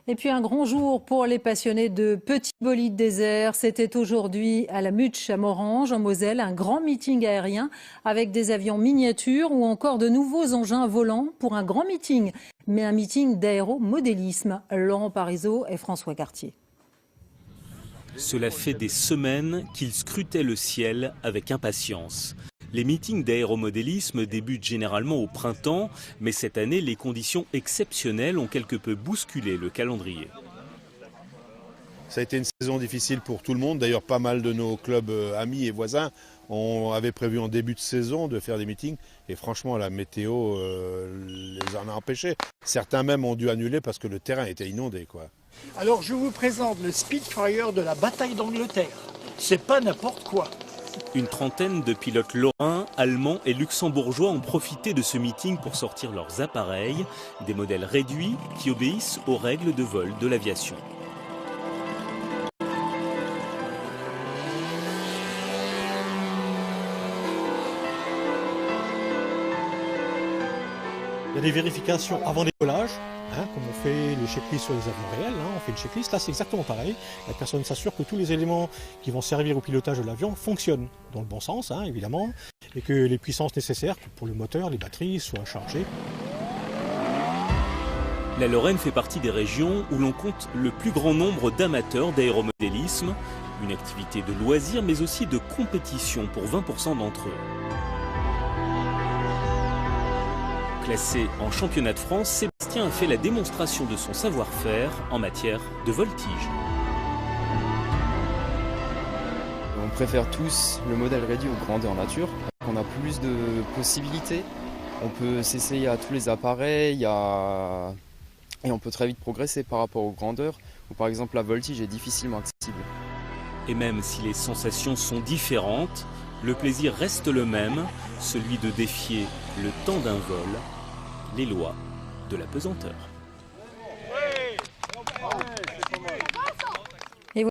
Et puis un grand jour pour les passionnés de petits bolides déserts. C'était aujourd'hui à la Mutsch à Morhange, en Moselle, un grand meeting aérien avec des avions miniatures ou encore de nouveaux engins volants pour un grand meeting, mais un meeting d'aéromodélisme. Laurent Parisot et François Cartier. Cela fait des semaines qu'ils scrutaient le ciel avec impatience. Les meetings d'aéromodélisme débutent généralement au printemps, mais cette année, les conditions exceptionnelles ont quelque peu bousculé le calendrier. Ça a été une saison difficile pour tout le monde. D'ailleurs, pas mal de nos clubs amis et voisins avaient prévu en début de saison de faire des meetings. Et franchement, la météo les en a empêchés. Certains même ont dû annuler parce que le terrain était inondé, quoi. Alors, je vous présente le Spitfire de la bataille d'Angleterre. C'est pas n'importe quoi. Une trentaine de pilotes lorrains, allemands et luxembourgeois ont profité de ce meeting pour sortir leurs appareils, des modèles réduits qui obéissent aux règles de vol de l'aviation. Il y a des vérifications avant décollage, comme on fait les checklists sur les avions réels, on fait une checklist, là c'est exactement pareil. La personne s'assure que tous les éléments qui vont servir au pilotage de l'avion fonctionnent dans le bon sens, évidemment, et que les puissances nécessaires pour le moteur, les batteries soient chargées. La Lorraine fait partie des régions où l'on compte le plus grand nombre d'amateurs d'aéromodélisme, une activité de loisir mais aussi de compétition pour 20% d'entre eux. Classé en championnat de France, Sébastien a fait la démonstration de son savoir-faire en matière de voltige. On préfère tous le modèle réduit aux grandeurs nature. On a plus de possibilités. On peut s'essayer à tous les appareils et on peut très vite progresser par rapport aux grandeurs où par exemple la voltige est difficilement accessible. Et même si les sensations sont différentes, le plaisir reste le même, celui de défier le temps d'un vol, les lois de la pesanteur.